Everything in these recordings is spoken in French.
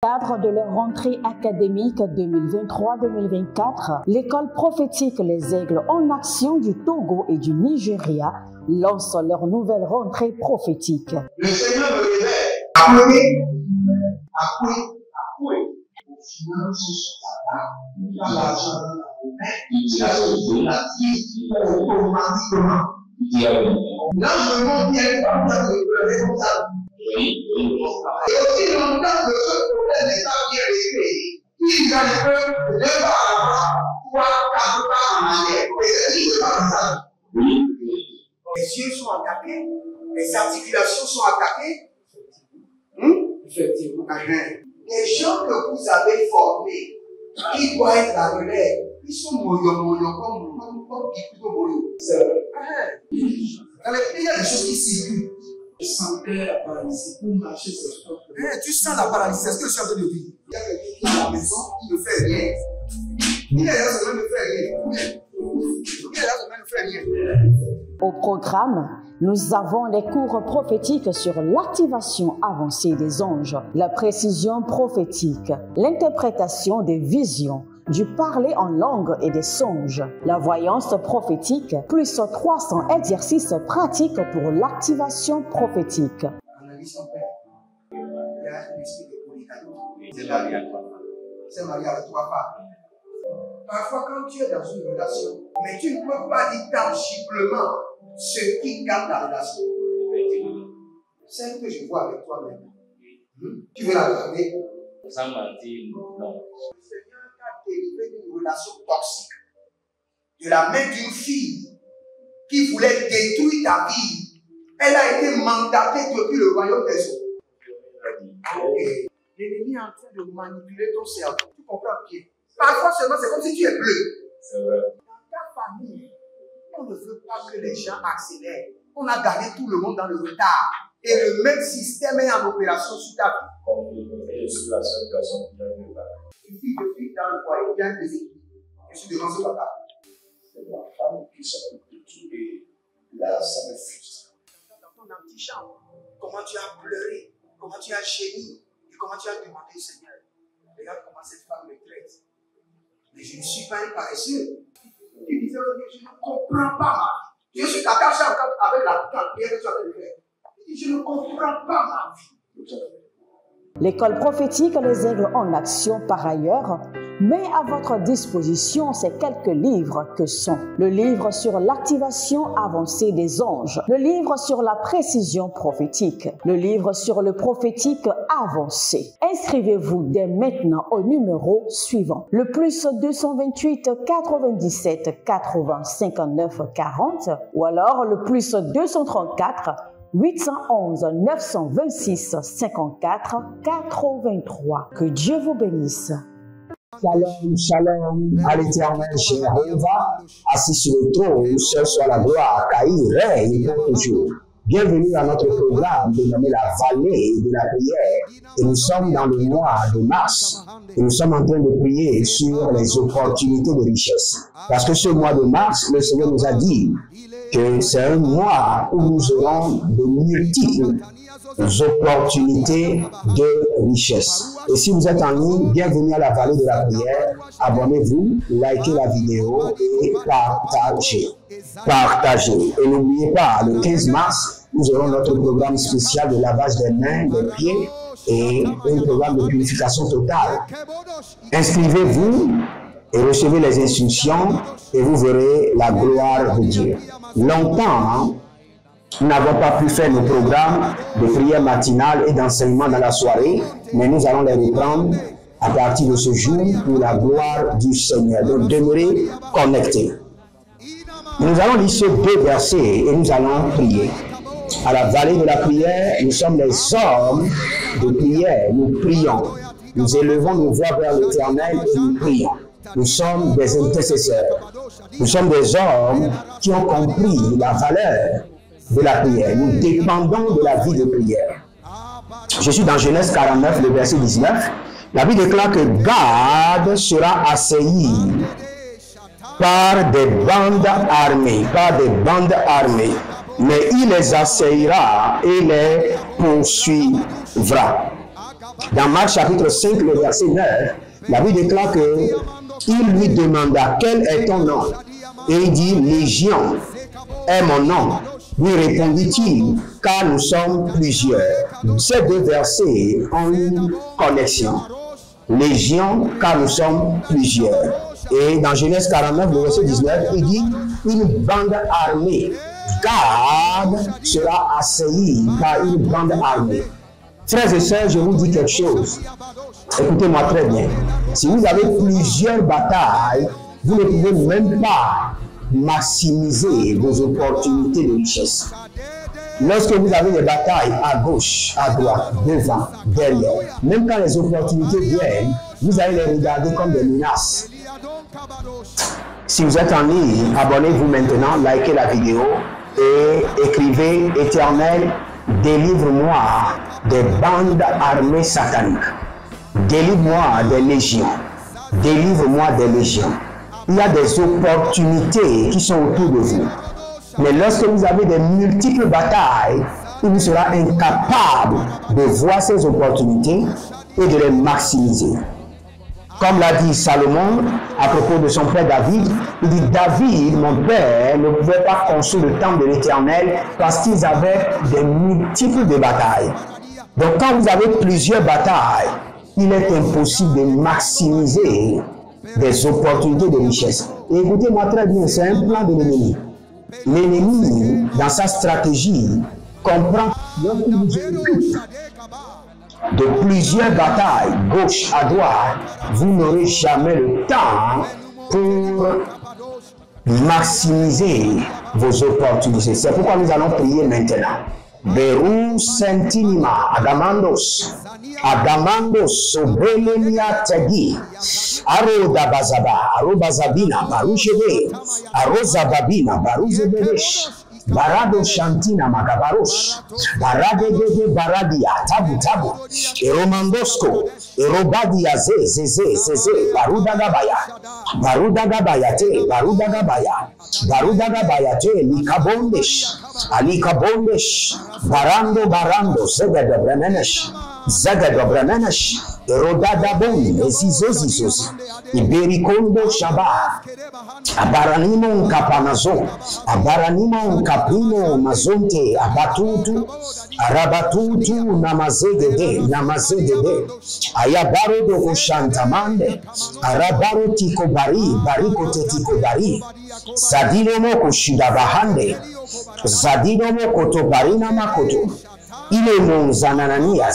Cadre de leur rentrée académique 2023-2024, l'école prophétique Les Aigles en Action du Togo et du Nigeria lance leur nouvelle rentrée prophétique. Le Seigneur me révèle. Appelez. Au final, il a l'argent dans la vie automatiquement. Là, je me demande bien de pleurer comme ça. Et aussi longtemps que ce problème n'est pas bien réglé, il y a un peu de pas à l'avant, 3, 4 pas en arrière. Et c'est pas comme ça. Les yeux sont attaqués, les articulations sont attaquées. Effectivement. Les gens que vous avez formés, qui doivent être la relève, ils sont moyo comme plutôt moyo. C'est vrai. Dans les pays, il y a des choses qui circulent. Je sentais la paralysie pour marcher sur le corps. Tu sens la paralysie, c'est ce que je suis en train de dire. Il y a quelqu'un qui est à la maison, il ne fait rien. Il est là, il ne fait rien. Au programme, nous avons les cours prophétiques sur l'activation avancée des anges, la précision prophétique, l'interprétation des visions, du parler en langue et des songes, la voyance prophétique, plus 300 exercices pratiques pour l'activation prophétique. Analyse ton père. Il y a un esprit de polygamy. C'est marié à 3 femmes. C'est marié à 3 femmes. Parfois, quand tu es dans une relation, mais tu ne peux pas dire tangiblement ce qui garde la relation. Celle que je vois avec toi-même. Tu veux la garder? Sans mentir, non. Délivré d'une relation toxique, de la main d'une fille qui voulait détruire ta vie. Elle a été mandatée depuis le royaume des eaux. L'ennemi est en train de manipuler ton cerveau. Tu comprends bien? Parfois seulement, c'est comme si tu es bleu. Dans ta famille, on ne veut pas que les gens accélèrent. On a gardé tout le monde dans le retard. Et le même système est en opération sur ta vie. Une fille de fille dans le foyer, bien déséquilibrée. Je suis devant ce papa. C'est ma femme qui s'occupe de tout et là, ça me frustre. Dans ton antichambre, comment tu as pleuré, comment tu as gémi et comment tu as demandé au Seigneur. Regarde comment cette femme me traite. Mais je ne suis pas un paresseux. Tu disais, je ne comprends pas ma vie. Je suis attaché avec la prière que tu as fait de faire. Je ne comprends pas ma vie. L'école prophétique Les Aigles en Action, par ailleurs, met à votre disposition ces quelques livres que sont le livre sur l'activation avancée des anges, le livre sur la précision prophétique, le livre sur le prophétique avancé. Inscrivez-vous dès maintenant au numéro suivant, le plus 228 97 80 59 40 ou alors le plus 234 811 926 54 83. Que Dieu vous bénisse. Shalom, shalom à l'éternel Jéhovah, assis sur le trône, seul soit la gloire, car il règne pour toujours. Bienvenue à notre programme dénommé la vallée de la prière. Et nous sommes dans le mois de mars. Et nous sommes en train de prier sur les opportunités de richesse. Parce que ce mois de mars, le Seigneur nous a dit que c'est un mois où nous aurons de multiples opportunités de richesse. Et si vous êtes en ligne, bienvenue à la vallée de la prière. Abonnez-vous, likez la vidéo et partagez. Et n'oubliez pas, le 15 mars, nous aurons notre programme spécial de lavage des mains, des pieds et un programme de purification totale. Inscrivez-vous et recevez les instructions et vous verrez la gloire de Dieu. Longtemps, nous n'avons pas pu faire nos programmes de prière matinale et d'enseignement dans la soirée, mais nous allons les reprendre à partir de ce jour pour la gloire du Seigneur. Donc demeurez connectés. Nous allons lire ces 2 versets et nous allons prier. À la vallée de la prière, nous sommes les hommes de prière. Nous prions. Nous élevons nos voix vers l'Éternel et nous prions. Nous sommes des intercesseurs. Nous sommes des hommes qui ont compris la valeur de la prière. Nous dépendons de la vie de prière. Je suis dans Genèse 49, le verset 19. La Bible déclare que Gad sera assailli par des bandes armées, mais il les assaillera et les poursuivra. Dans Marc chapitre 5, le verset 9, la Bible déclare que il lui demanda quel est ton nom. Et il dit Légion est mon nom. Lui répondit-il, car nous sommes plusieurs. Ces deux versets ont une connexion. Légion, car nous sommes plusieurs. Et dans Genèse 49, le verset 19, il dit une bande armée. Garde sera assaillie par une bande armée. Frères et sœurs, je vous dis quelque chose. Écoutez-moi très bien. Si vous avez plusieurs batailles, vous ne pouvez même pas maximiser vos opportunités de richesse. Lorsque vous avez des batailles à gauche, à droite, devant, derrière, même quand les opportunités viennent, vous allez les regarder comme des menaces. Si vous êtes en ligne, abonnez-vous maintenant, likez la vidéo et écrivez « Éternel, délivre-moi des bandes armées sataniques. Délivre-moi des légions. Délivre-moi des légions. » Il y a des opportunités qui sont autour de vous. Mais lorsque vous avez de multiples batailles, il vous sera incapable de voir ces opportunités et de les maximiser. Comme l'a dit Salomon à propos de son père David, il dit David, mon père, ne pouvait pas construire le temple de l'Éternel parce qu'ils avaient de multiples batailles. Donc quand vous avez plusieurs batailles, il est impossible de maximiser des opportunités de richesse. Et écoutez-moi très bien, c'est un plan de l'ennemi. L'ennemi, dans sa stratégie, comprend lorsqu'il vous occupe de plusieurs batailles, gauche à droite, vous n'aurez jamais le temps pour maximiser vos opportunités. C'est pourquoi nous allons prier maintenant. Beru sentinima adamandos obelenia tegi aroda bazaba arobazabina barushebe arozababina baruzeberesh barado shantina magabarosh baradegede baradia tabu eromandosko erobadia zeze barudagabaya te likabondesh alikabondesh barando zegedebremenesh erodadabon ezizozizos iberikondo shaba abaranimon kapanazo abaranimon kaprino mazonte arabatutu namazegede ayabaro do shantamande arabaro tikobari barikotetikobari zadinomo kushidabahande zadinomo kotobarina makoto ilemo zananania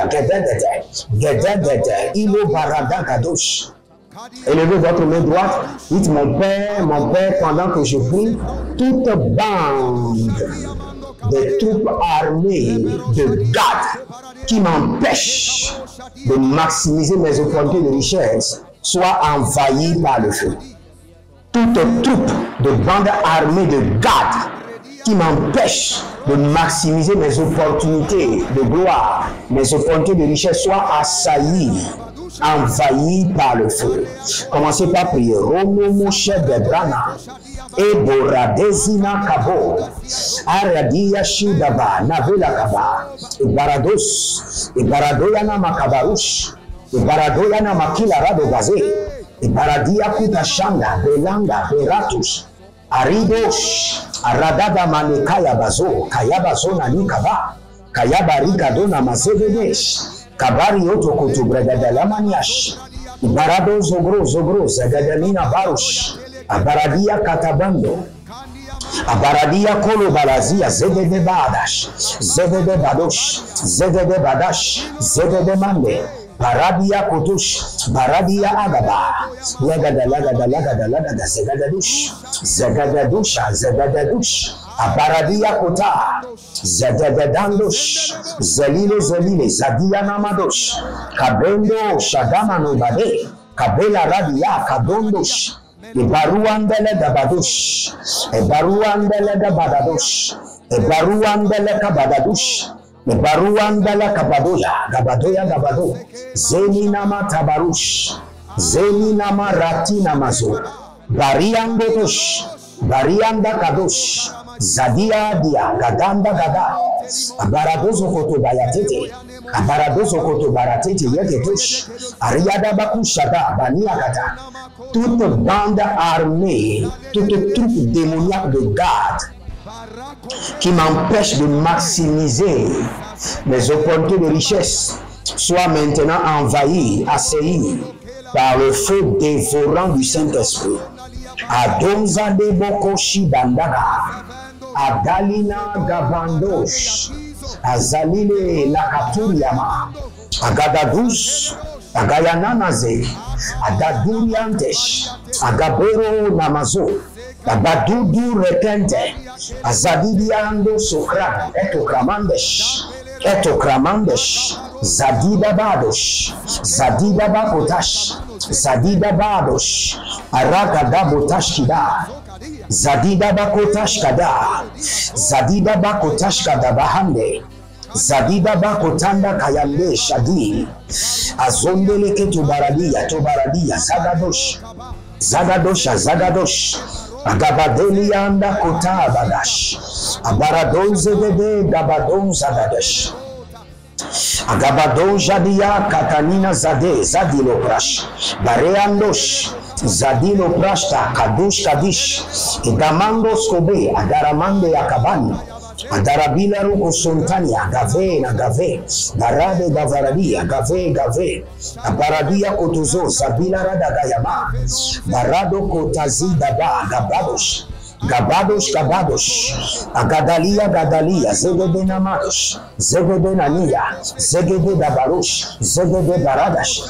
gededede ilo barada kadosh. Élevez votre main droite, dites mon Père, pendant que je prie, toute bande de troupes armées de garde qui m'empêchent de maximiser mes opportunités de richesse soit envahie par le feu. Toute troupe de bandes armées de garde qui m'empêchent de maximiser mes opportunités de gloire, mes opportunités de richesse soit assaillies, envahi par le feu. Commencez par prier. Romo Moshe Debrana, Eboradezina Kabo, Aradia Shidaba, Navela Kaba, Ibaradoyana Makabarush, Ibaradoyana Makila Rado Gaze, Ibaradia Kutashanda, Belanga, Beratus, Aridosh, Aradada Manekaya Bazo, Kayabazona Nikaba, Kayabarika Dona Mazevedesh, Kabari Otokotu Bregadela Maniash, Barado Zogro, Zagadalina Barush, Abaradia Katabando, Abaradia Kolo Balazia, Zedede Badash, Zedede Badosh, Zedede Badash, Zedede Mande, Baradia Kotush, Baradia Agaba, Lagada, Zegadadush, Abaradia Kota, Zedadandosh, Zelile, Zadia Namadosh, Kabendo, Shadamano Bade, Kabela Radia, Kabondosh, Ebaruandele Gabadosh, Ebaruandele Gabadadosh, Ebaruandele Kabadadush, Ebaruandele Gabadoya Gabado, Zeninama Tabarush, Zeninama Ratina Mazo, Bariandosh, Barianda Kadosh, Zadia Dia, Gadanda Gada, Baradozo Koto Bayatete, Abaradozo koto baratete yeke touche. Ariada bakushada baniakata. Toute bande armée, toute troupe démoniaque de garde qui m'empêche de maximiser mes opportunités de richesse, soit maintenant envahi, assailli par le feu dévorant du Saint-Esprit. Adonza de Bokoshi Bandaga, Adalina Gabandosh, Azalile Lakaturiama, Agadadus, Agayananaze, Adaduriantesh, Agabero Namazo, Abadudu Repente, Azadidiando Sokran, Etokramandesh, Zadida Badosh, Zadida Bakotash, Zadida Badosh, Aragada Botash Kida, Zadida Bakotash Kada, Zadida Bakotash Kada Bahande, Zadida Bakotanda Kayande Shadi, Azondele Ketubaradia, Tobaradia, Zagadosh, Agabadelianda Kota Badash, Abaradonze de Gabadon Zagadesh, Agabadon Jadia Katanina Zade, Zadilo Prash, Bareandosh, Zadilo Prashta, Kadush Kadish, Idamandos Kobe, Adaramande Akabani, Adarabila Ruko Sontania, Gave, Barade Gavaradia, Gave, Abaradia Kotuzo, Zabila Rada Gayama, Barado Kotazi Daba, Gabadosh, Agadalia, Zegede Namadosh, Zegede Nania, Zegede Dabarosh, Zegede Baradash,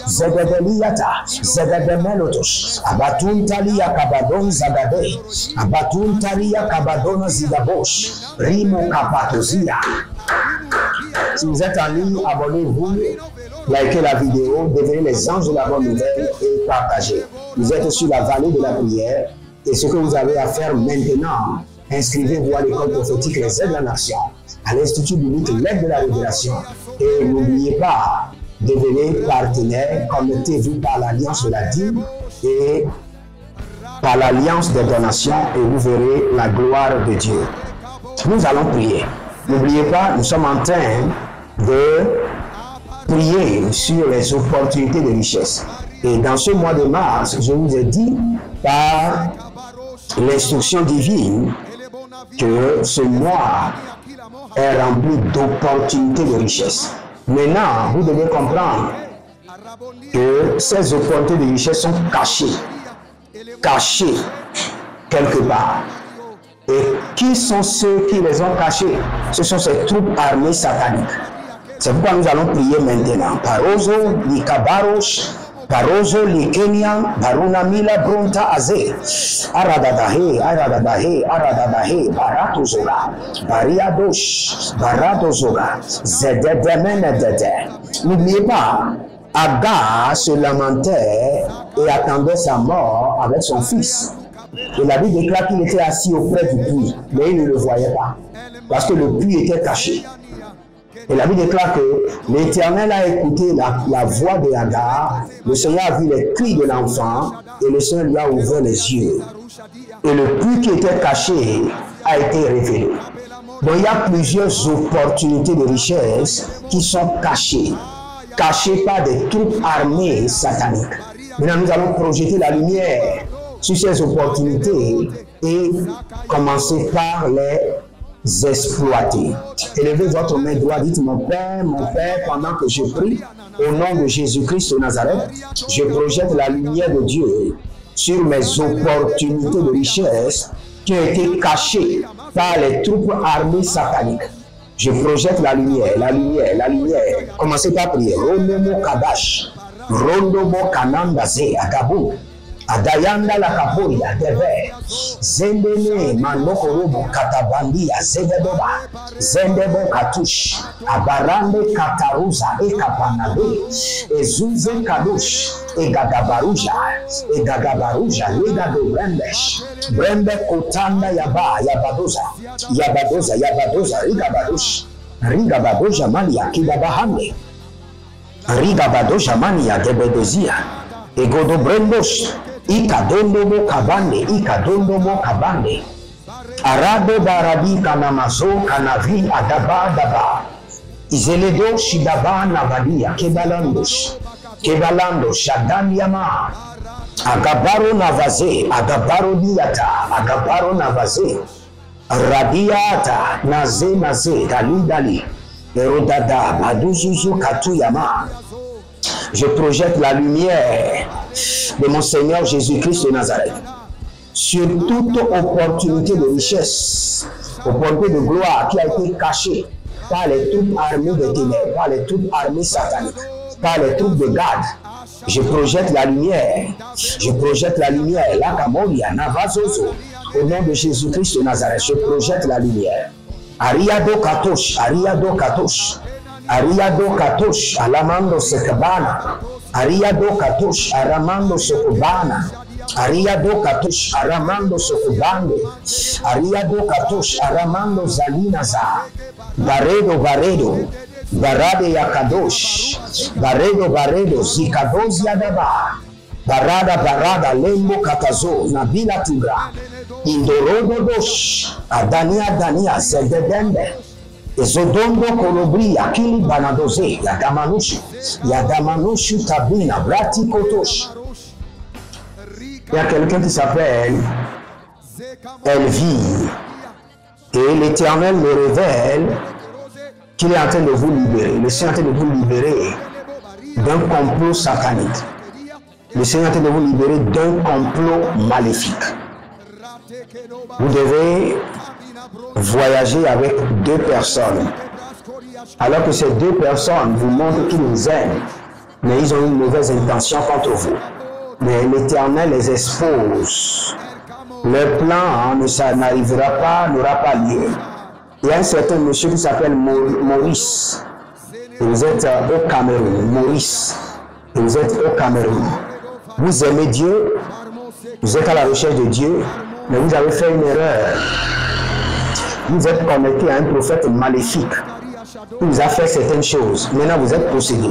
Zegede Liata, Zegede Melotosh, Abatuntalia Kabadon Zagade, Abatuntalia Kabadona Zidabosh, Rimo Kapatozia. Si vous êtes en ligne, abonnez-vous, likez la vidéo, devenez les anges de la bonne nouvelle et partagez. Vous êtes sur la vallée de la prière et ce que vous avez à faire maintenant, inscrivez-vous à l'école prophétique Les Aides de la Nation, à l'Institut biblique L'aide de la Révélation et n'oubliez pas, devenez partenaire, connectez-vous par l'alliance de la dîme et par l'alliance des donations et vous verrez la gloire de Dieu. Nous allons prier. N'oubliez pas, nous sommes en train de prier sur les opportunités de richesse. Et dans ce mois de mars, je vous ai dit par l'instruction divine que ce mois est rempli d'opportunités de richesse. Maintenant, vous devez comprendre que ces opportunités de richesse sont cachées quelque part. Et qui sont ceux qui les ont cachés? Ce sont ces troupes armées sataniques. C'est pourquoi nous allons prier maintenant. Parozo, Likabarosh, Parozo, Likenian, Barunamila, Bronta, Aze, Aradadahe, Baratozoga, Baratozoga, Zededemenedede. N'oubliez pas, Agar se lamentait et attendait sa mort avec son fils. Et la Bible déclare qu'il était assis auprès du puits, mais il ne le voyait pas, parce que le puits était caché. Et la Bible déclare que l'Éternel a écouté la voix de Agar, le Seigneur a vu les cris de l'enfant, et le Seigneur lui a ouvert les yeux. Et le puits qui était caché a été révélé. Donc il y a plusieurs opportunités de richesse qui sont cachées par des troupes armées sataniques. Maintenant nous allons projeter la lumière sur ces opportunités et commencer par les exploiter. Élevez votre main droite, dites mon Père, pendant que je prie, au nom de Jésus-Christ de Nazareth, je projette la lumière de Dieu sur mes opportunités de richesse qui ont été cachées par les troupes armées sataniques. Je projette la lumière. Commencez par prier. Rondomo Kadash, Rondomo Kanandaze, Agabou. Adayanda la kaporia deve zendene manokorobo katabandia zegedoba zendebo katush abarande kataruza ekapanabe ezuze kadush egagabaruja legado brembe kotanda yabadoza rigabadoja mania kidabahande rigabadoja mania debedozia egodo brendosh Ikadondo mo kabande, Arado baradi kanamazo kanavi adaba daba. Izeledo shidaba navadia kebalandos. Kebalando shadam yama. Agabaro navaze, agabaro diata, agabaro navaze. Radiata naze naze dali dali. Erodada baduzuzu katuyama. Je projette la lumière de mon Seigneur Jésus-Christ de Nazareth sur toute opportunité de richesse, opportunité de gloire qui a été cachée par les troupes armées des ténèbres, par les troupes armées sataniques, par les troupes de garde. Je projette la lumière, je projette la lumière, la Camoria, Navazozo, au nom de Jésus-Christ de Nazareth, je projette la lumière. Ariado Katosh, Ariado Katosh, Ariado Katosh, Alamando Sekabana, Ariado Katosh, Aramando Sokobana, Ariado Katosh, Aramando Sokobande, Ariado Katosh, Aramando Zalinaza, Baredo Baredo, Barade Yakadosh, Baredo Baredo, Zikadoz Yadaba, Barada Barada, Lembo Katazo, Nabila Tigra, Indorodo Dosh, Adania Dania, Zededende, Zodondo Kolobri, Akili Banadoze, Yadamanushu Tabina, Brati Kotosh. Il y a quelqu'un qui s'appelle Elvie. Et l'Éternel me révèle qu'il est en train de vous libérer. Le Seigneur est en train de vous libérer d'un complot satanique. Le Seigneur est en train de vous libérer d'un complot maléfique. Vous devez voyager avec deux personnes. Alors que ces deux personnes vous montrent qu'ils vous aiment, mais ils ont une mauvaise intention contre vous. Mais l'Éternel les expose. Leur plan n'arrivera pas, n'aura pas lieu. Il y a un certain monsieur qui s'appelle Maurice. Et vous êtes au Cameroun. Maurice. Et vous êtes au Cameroun. Vous aimez Dieu. Vous êtes à la recherche de Dieu. Mais vous avez fait une erreur. Vous êtes connecté à un prophète maléfique. Il vous a fait certaines choses. Maintenant, vous êtes possédé.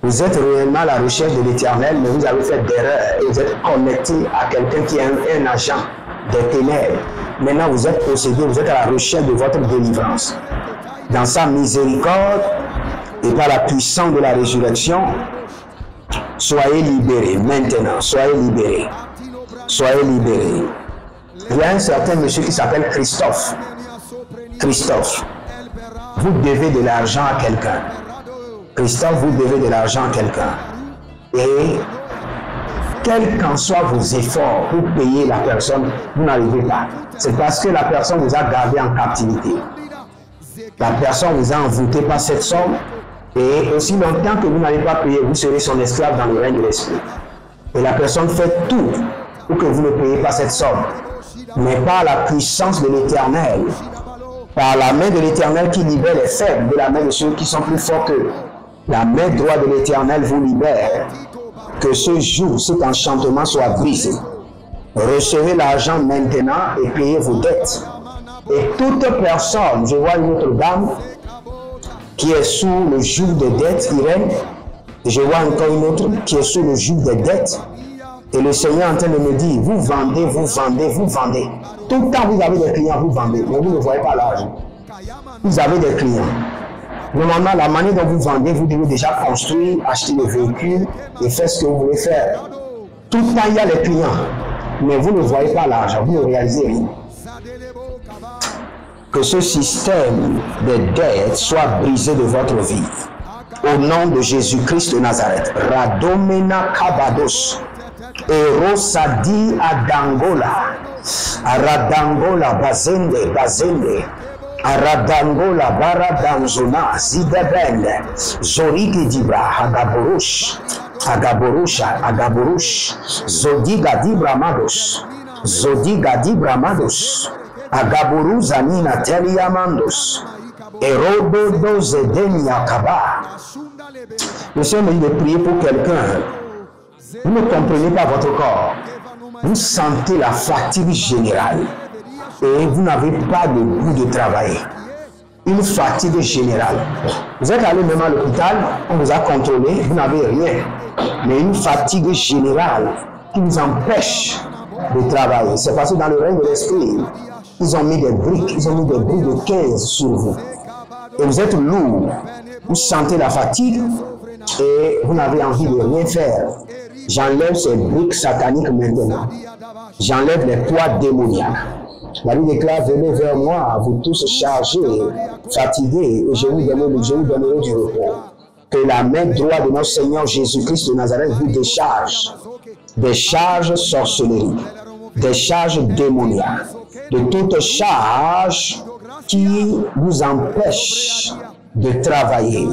Vous êtes réellement à la recherche de l'Éternel, mais vous avez fait d'erreurs et vous êtes connecté à quelqu'un qui est un agent des ténèbres. Maintenant, vous êtes possédé, vous êtes à la recherche de votre délivrance. Dans sa miséricorde et par la puissance de la résurrection, soyez libérés maintenant, soyez libérés. Soyez libérés. Il y a un certain monsieur qui s'appelle Christophe. Christophe, vous devez de l'argent à quelqu'un. Christophe, vous devez de l'argent à quelqu'un. Et quels qu'en soient vos efforts pour payer la personne, vous n'arrivez pas. C'est parce que la personne vous a gardé en captivité. La personne vous a envoûté par cette somme. Et aussi longtemps que vous n'allez pas payer, vous serez son esclave dans le règne de l'esprit. Et la personne fait tout pour que vous ne payiez pas cette somme. Mais par la puissance de l'Éternel, par la main de l'Éternel qui libère les faibles, de la main de ceux qui sont plus forts qu'eux. La main droite de l'Éternel vous libère. Que ce jour, cet enchantement soit brisé. Recevez l'argent maintenant et payez vos dettes. Et toute personne, je vois une autre dame qui est sous le joug des dettes, Irène. Et je vois encore une autre qui est sous le joug des dettes. Et le Seigneur est en train de me dire, vous vendez, vous vendez, vous vendez. Tout le temps, vous avez des clients, vous vendez, mais vous ne voyez pas l'argent. Vous avez des clients. Normalement, la manière dont vous vendez, vous devez déjà construire, acheter des véhicules et faire ce que vous voulez faire. Tout le temps, il y a les clients, mais vous ne voyez pas l'argent, vous ne réalisez rien. Que ce système de dette soit brisé de votre vie. Au nom de Jésus-Christ de Nazareth. Radomena Kabados. Erosadi Adangola. Aradangola Bazende Bazende. Aradangola Baradanzona Zidebende. Zoriki Dibra Agaborush. Agaborusha Agaborush. Zodiga Dibramados. Zodiga Dibramados. Agaboru Zanina Teliamandos. Erododo Zedenia Kaba. Le Seigneur me dit de prier pour quelqu'un. Vous ne comprenez pas votre corps. Vous sentez la fatigue générale. Et vous n'avez pas le goût de travailler. Une fatigue générale. Vous êtes allé même à l'hôpital, on vous a contrôlé, vous n'avez rien. Mais une fatigue générale qui vous empêche de travailler. C'est parce que dans le règne de l'esprit, ils ont mis des briques de 15 sur vous. Et vous êtes lourd, vous sentez la fatigue et vous n'avez envie de rien faire. J'enlève ces briques sataniques maintenant. J'enlève les poids démoniaques. La Bible déclare, venez vers moi, vous tous chargés, fatigués, et je vous donnerai du repos. Que la main droite de notre Seigneur Jésus-Christ de Nazareth vous décharge des charges sorcelleries, des charges démoniaques, de toutes charges qui vous empêchent de travailler,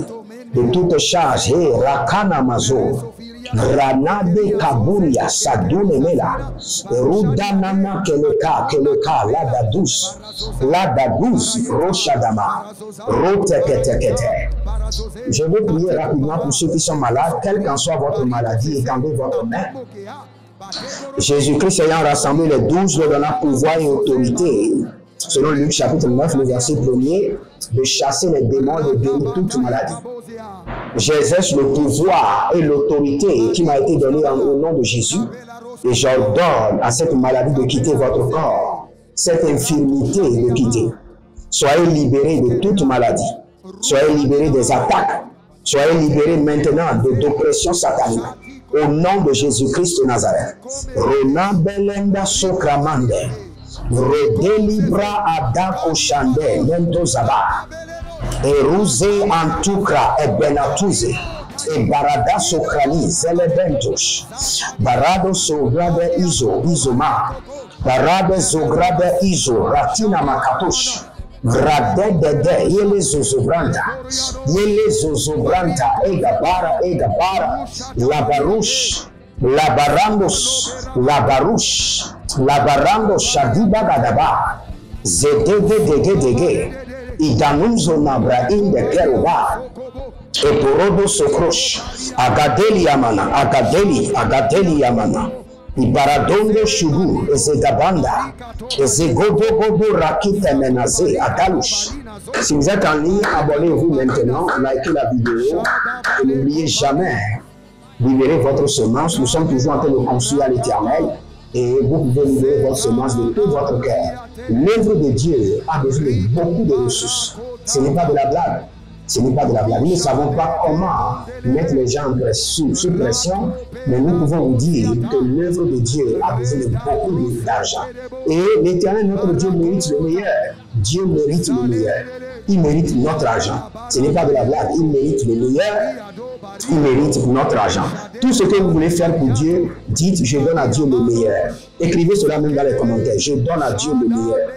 de toutes charges, Rakana Mazo, Ranade Kaburia, Sadoune Mela, Rudanana Keleka, Ladadous, Rochadama, Roteketekete. Je veux prier rapidement pour ceux qui sont malades, quelle qu'en soit votre maladie, étendez votre main. Jésus-Christ ayant rassemblé les 12, leur donna pouvoir et autorité, selon Luc chapitre 9, le verset 1er, de chasser les démons et de guérir toute maladie. J'exerce le pouvoir et l'autorité qui m'a été donnée au nom de Jésus et j'ordonne à cette maladie de quitter votre corps, cette infirmité de quitter. Soyez libérés de toute maladie, soyez libérés des attaques, soyez libérés maintenant d'oppression satanique. Au nom de Jésus-Christ de Nazareth. Rona belenda sokramande. Redelibra adako shande mento zaba. Eruze antukra e benatuze. E barada sokrali zelebentos. Barado sograde izo izoma. Barade zograde izo ratina makatosh. Gradedede yele zozobranta egabara labarush labarandos shadiba gadaba zedegedegedege idanuzo nabra inde keruba eporodo sokrosh agadeli yamana Ibaradondo shugu ezegabanda ezegodogodo rakita menaze agalush. Si vous êtes en ligne, abonnez-vous maintenant, likez la vidéo et n'oubliez jamais, libérez votre semence. Nous sommes toujours en train de construire à l'Éternel et vous pouvez libérer votre semence de tout votre cœur. L'œuvre de Dieu a besoin de beaucoup de ressources. Ce n'est pas de la blague. Ce n'est pas de la blague. Nous ne savons pas comment mettre les gens sous pression, mais nous pouvons vous dire que l'œuvre de Dieu a besoin de beaucoup d'argent. Et l'Éternel, notre Dieu, mérite le meilleur. Dieu mérite le meilleur. Il mérite notre argent. Ce n'est pas de la blague. Il mérite le meilleur. Il mérite notre argent. Tout ce que vous voulez faire pour Dieu, dites, je donne à Dieu le meilleur. Écrivez cela même dans les commentaires. Je donne à Dieu le meilleur.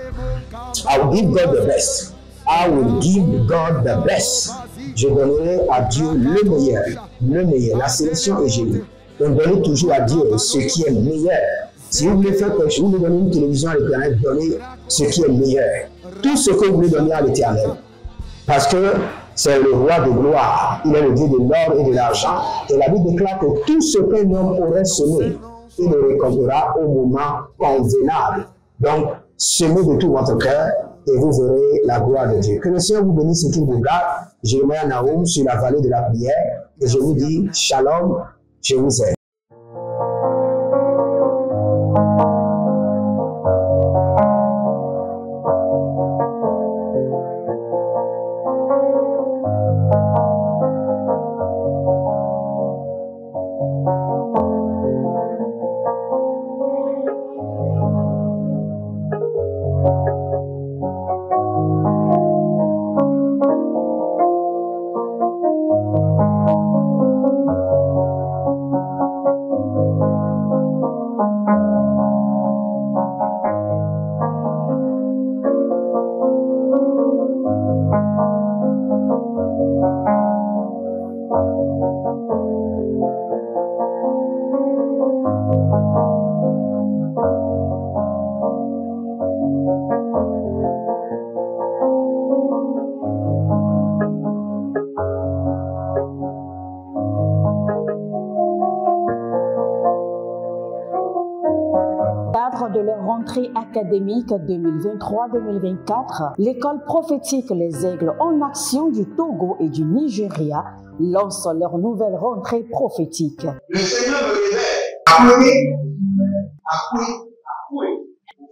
I will give God the best. I will give God the best. Je donnerai à Dieu le meilleur. Le meilleur. La sélection est génie. Donc donnez toujours à Dieu ce qui est meilleur. Si vous voulez faire quelque chose, vous voulez donner une télévision à l'Éternel, donnez ce qui est meilleur. Tout ce que vous voulez donner à l'Éternel. Parce que c'est le roi de gloire. Il est le Dieu de l'or et de l'argent. Et la Bible déclare que tout ce qu'un homme aurait semé, il le récoltera au moment convenable. Donc, semez de tout votre cœur et vous verrez la gloire de Dieu. Que le Seigneur vous bénisse et qu'il vous garde. Je mets un Naoum sur la vallée de la prière et je vous dis shalom, je vous aime. De leur rentrée académique 2023-2024, l'école prophétique Les Aigles en Action du Togo et du Nigeria lance leur nouvelle rentrée prophétique. Le Seigneur me révèle. Apprenez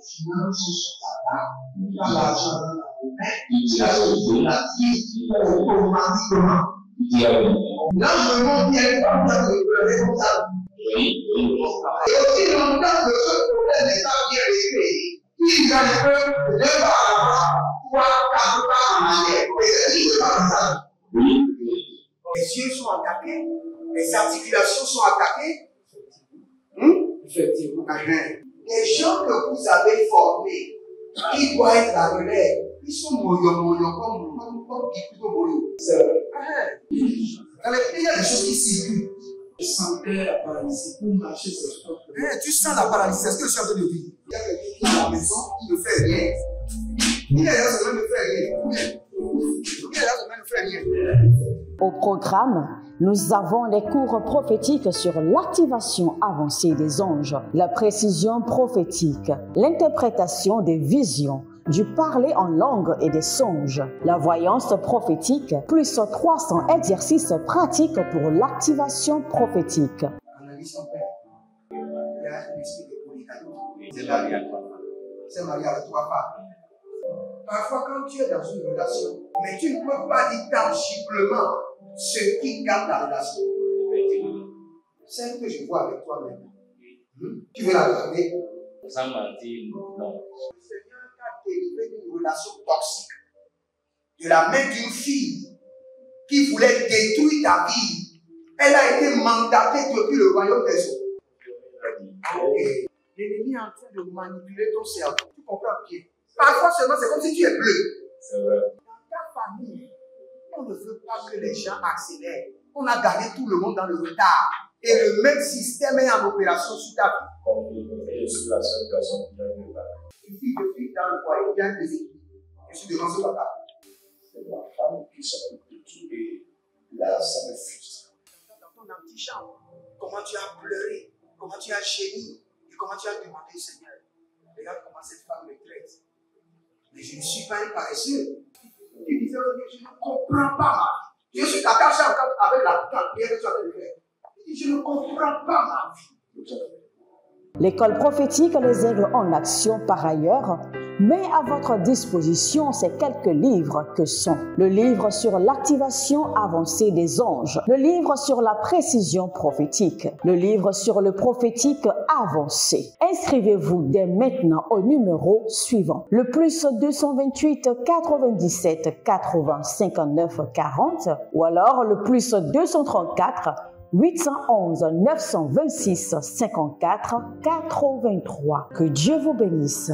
finances sur ta table, tu as l'argent dans la main, tu as le donatif automatiquement. Là, je me montre bien comme ça de pleurer comme ça. Et aussi longtemps que ce problème n'est pas bien réglé, il y a le peuple de par là, 3, 4 pas en arrière. Et c'est pas comme ça. Les yeux sont attaqués, les articulations sont attaquées. Effectivement. Les gens que vous avez formés, qui doivent être la relève, ils sont moyons comme plutôt moyons. C'est vrai. Dans les pays, il y a des choses qui circulent. Je sentais la paralysie pour marcher sur le sport. Tu sens la paralysie, c'est ce que je suis en train de dire. Il y a quelqu'un qui est à la maison, qui ne fait rien. Il est là, ça ne fait rien. Il est là, ça ne fait rien. Au programme, nous avons les cours prophétiques sur l'activation avancée des anges, la précision prophétique, l'interprétation des visions, du parler en langue et des songes, la voyance prophétique, plus 300 exercices pratiques pour l'activation prophétique. Analyse son père. Il y a un esprit de polygamie. C'est marié à 3 femmes. Parfois, quand tu es dans une relation, mais tu ne peux pas dire tangiblement ce qui garde la relation. Celle que je vois avec toi maintenant. Tu veux la regarder? Sans mentir, non. Le Seigneur t'a délivré d'une relation toxique. De la main d'une fille qui voulait détruire ta vie. Elle a été mandatée depuis le royaume des eaux. Okay. L'ennemi est en train de manipuler ton cerveau. Tu comprends bien? Parfois seulement, c'est comme si tu es bleu. C'est vrai. Dans ta famille, on ne veut pas que les gens accélèrent. On a gardé tout le monde dans le retard. Et le même système est en opération sur ta vie. Je suis la seule personne qui a vu ça. Une fille de fille dans le foyer, il y a des équipes. Je suis devant ce papa. C'est ma femme qui s'occupe de tout et là, ça me frustre. Dans ton antichambre, comment tu as pleuré, comment tu as gémi et comment tu as demandé au Seigneur. Regarde comment cette femme me traite. Mais je ne suis pas un paresseux. Tu disais, je ne comprends pas ma vie. Je suis attaché avec la prière que tu as fait de faire. Je ne comprends pas ma vie. L'école prophétique Les Aigles en Action, par ailleurs, met à votre disposition ces quelques livres que sont le livre sur l'activation avancée des anges, le livre sur la précision prophétique, le livre sur le prophétique avancé. Inscrivez-vous dès maintenant au numéro suivant, le plus 228 97 80 59 40 ou alors le plus 234 811 926 54 83. Que Dieu vous bénisse.